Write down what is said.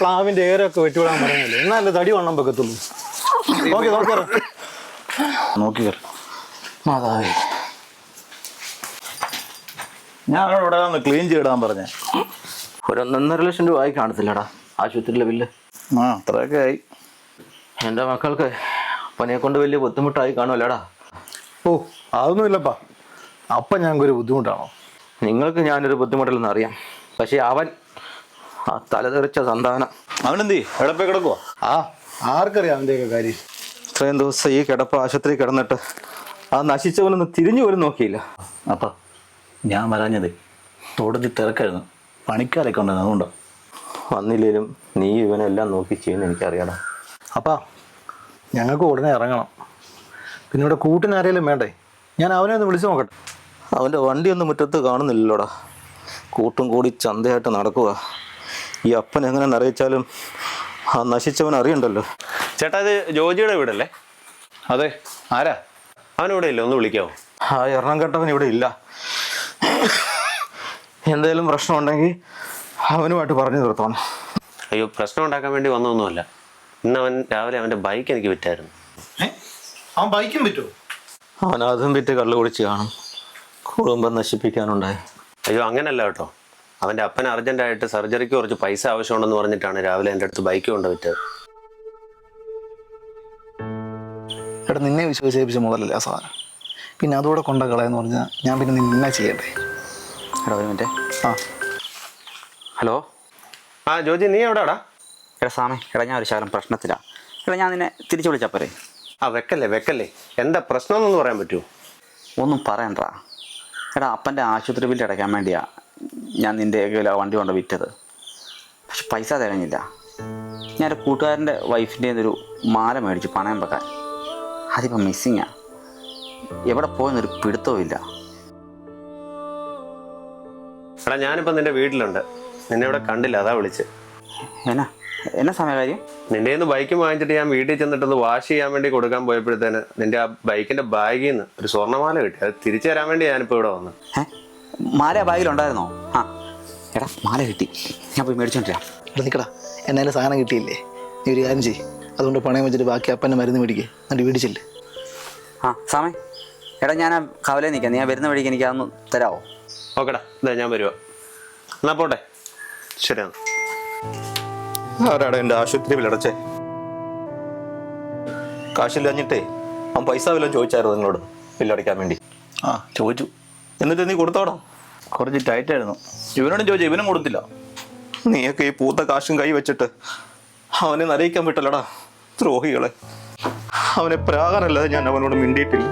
പ്ലാവിന്റെ ഏരൊക്കെ വെട്ടിവിടാൻ പറയുന്നല്ലേ, എന്നാലേ തടി വണ്ണം വെക്കത്തുള്ളൂ. നോക്കി മാതാവേ, ഞാൻ ഇവിടെ ഒന്ന് ക്ലീൻ ചെയ്തിടാൻ പറഞ്ഞേ. ഒരു 1.5 ലക്ഷം രൂപ ആയി കാണത്തില്ലടാ ആശുപത്രിയിലെ ബില്ല്. അത്രയൊക്കെ ആയി. എൻ്റെ മക്കൾക്ക് പനിയെ കൊണ്ട് വലിയ ബുദ്ധിമുട്ടായി കാണുമല്ലേടാ? ഓ അതൊന്നുമില്ലപ്പാ. അപ്പം ഞങ്ങൾക്കൊരു ബുദ്ധിമുട്ടാണോ? നിങ്ങൾക്ക് ഞാനൊരു ബുദ്ധിമുട്ടില്ലെന്ന് അറിയാം. പക്ഷെ അവൻ ആ തലതെറിച്ച സന്താനം അവനെന്തീ എവിടെ കിടക്കുവോ? ആർക്കറിയാം അവൻ്റെയൊക്കെ കാര്യം. ഇത്രയും ദിവസം ഈ കിടപ്പ് ആശുപത്രി കിടന്നിട്ട് ആ നശിച്ചവനൊന്ന് തിരിഞ്ഞു പോലും നോക്കിയില്ല. അപ്പം ഞാൻ വരാഞ്ഞത് തോട്ടത്തിൽ തിരക്കായിരുന്നു, പണിക്കാരൊക്കെ ഉണ്ടായിരുന്നു, അതുകൊണ്ടോ. വന്നില്ലേലും നീ ഇവനെല്ലാം നോക്കി ചെയ്യുന്ന എനിക്കറിയാടാ. അപ്പാ ഞങ്ങൾക്ക് ഉടനെ ഇറങ്ങണം. പിന്നെ ഇവിടെ കൂട്ടിനാരേലും വേണ്ടേ? ഞാൻ അവനെ ഒന്ന് വിളിച്ചു നോക്കട്ടെ. അവൻ്റെ വണ്ടിയൊന്നും മുറ്റത്ത് കാണുന്നില്ലല്ലോടാ. കൂട്ടും കൂടി ചന്തയായിട്ട് നടക്കുക. ഈ അപ്പൻ എങ്ങനെ അറിയിച്ചാലും ആ നശിച്ചവൻ അറിയണ്ടല്ലോ. ചേട്ടാ, ഇത് ജോജിയുടെ വീടല്ലേ? അതെ, ആരാ? അവനിവിടെ ഇല്ല, ഒന്ന് വിളിക്കാവോ? ആ എണ്ണം കെട്ടവൻ ഇവിടെ ഇല്ല. എന്തെങ്കിലും പ്രശ്നം ഉണ്ടെങ്കിൽ അവനുമായിട്ട് പറഞ്ഞു തീർത്തോണം. അയ്യോ, പ്രശ്നം ഉണ്ടാക്കാൻ വേണ്ടി വന്നൊന്നുമല്ല. ഇന്ന് അവൻ രാവിലെ അവൻ്റെ ബൈക്ക് എനിക്ക് വിറ്റായിരുന്നു. അവൻ ബൈക്കും പറ്റുമോ? അവൻ അതും വിറ്റ് കള്ളു കുടിച്ച് കാണും. കുടുംബം നശിപ്പിക്കാനുണ്ടായി. അയ്യോ, അങ്ങനല്ല കേട്ടോ. അവൻ്റെ അപ്പൻ അർജൻറ്റായിട്ട് സർജറിക്ക് കുറച്ച് പൈസ ആവശ്യമുണ്ടെന്ന് പറഞ്ഞിട്ടാണ് രാവിലെ എൻ്റെ അടുത്ത് ബൈക്ക് കൊണ്ട് വിറ്റത്. എടാ, നിന്നെ വിശ്വസിപ്പിച്ച മുതലല്ല ആ സാധനം. പിന്നെ അതുകൂടെ കൊണ്ട കളയെന്ന് പറഞ്ഞാൽ ഞാൻ പിന്നെ നിന്നെ ചെയ്യണ്ടേ? എടാ ഒരു മിനിറ്റ്. ഹലോ. ജോജി, നീ എവിടെയാടാ? എടാ സാമേ, എടാ ഞാൻ ഒരു ശകലം പ്രശ്നത്തിലാണ്. എടാ ഞാൻ നിന്നെ തിരിച്ചു വിളിച്ചപ്പോരേ. വെക്കല്ലേ. എന്താ പ്രശ്നം എന്നൊന്ന് പറയാൻ പറ്റുമോ? ഒന്നും പറയണ്ടാ. എടാ അപ്പൻ്റെ ആശുപത്രി ബില്ല് അടയ്ക്കാൻ വേണ്ടിയാണ് ഞാൻ നിൻ്റെ വണ്ടി കൊണ്ട് വിറ്റത്. പക്ഷെ പൈസ തികഞ്ഞില്ല. ഞാൻ എൻ്റെ കൂട്ടുകാരൻ്റെ വൈഫിൻ്റെ ഒരു മാല മേടിച്ചു പണയം വെക്കാൻ. അതിപ്പോൾ മിസ്സിങ്ങാണ്. എവിടെ പോയെന്നൊരു പിടുത്തവും ഇല്ല. എടാ, ഞാനിപ്പോൾ നിൻ്റെ വീട്ടിലുണ്ട്. നിന്നെ ഇവിടെ കണ്ടില്ല, അതാ വിളിച്ച്. എന്നാ സമയകാര്യം? നിൻ്റെ നിന്ന് ബൈക്ക് വാങ്ങിച്ചിട്ട് ഞാൻ വീട്ടിൽ ചെന്നിട്ടൊന്ന് വാഷ് ചെയ്യാൻ വേണ്ടി കൊടുക്കാൻ പോയപ്പോഴത്തേന് നിൻ്റെ ആ ബൈക്കിൻ്റെ ബാഗിൽ നിന്ന് ഒരു സ്വർണ്ണമാല കിട്ടി. അത് തിരിച്ചു തരാൻ വേണ്ടി ഞാനിപ്പോൾ ഇവിടെ വന്നു. മാല ബാഗിലുണ്ടായിരുന്നോ? എടാ മാല കിട്ടി, ഞാൻ പോയി മേടിച്ചോണ്ടിരാം. എടാ നിൽക്കടാ, എന്നാലും സാധനം കിട്ടിയില്ലേ? നീ ഒരു കാര്യം ചെയ്യ്, അതുകൊണ്ട് പണയം വെച്ചിട്ട് ബാക്കി അപ്പൻ്റെ മരുന്ന് മേടിക്കുക, എന്നിട്ട് വീട്ടിൽ ചെല്ല്. സാമേ, എടാ ഞാൻ ആ കവലയിൽ നിൽക്കാം. നീ വരുന്ന വഴിക്ക് എനിക്ക് അതൊന്ന് തരാമോ? ഓക്കെടാ, ഇതാ ഞാൻ വരുവാ. എന്നാ പോട്ടെ. ശരിയാണ്. ആരാടാ എൻ്റെ ആശുപത്രി ബില്ലടച്ചേ? കാശില്ലഞ്ഞിട്ടേ അവൻ പൈസ വല്ലതും ചോദിച്ചായിരുന്നു നിങ്ങളോട് ബില്ലടയ്ക്കാൻ വേണ്ടി? ചോദിച്ചു. എന്നിട്ട് നീ കൊടുത്തോടാ? കുറച്ച് ടൈറ്റായിരുന്നു. ഇവനോടും ചോദിച്ചു, ഇവനും കൊടുത്തില്ല. നീയൊക്കെ ഈ പൂത്ത കാശും കൈ വെച്ചിട്ട് അവനെ നരയിക്കാൻ വിട്ടല്ലടാ ദ്രോഹികളെ. അവനെ പ്രാകാരല്ലാതെ ഞാൻ അവനോട് മിണ്ടിയിട്ടില്ല.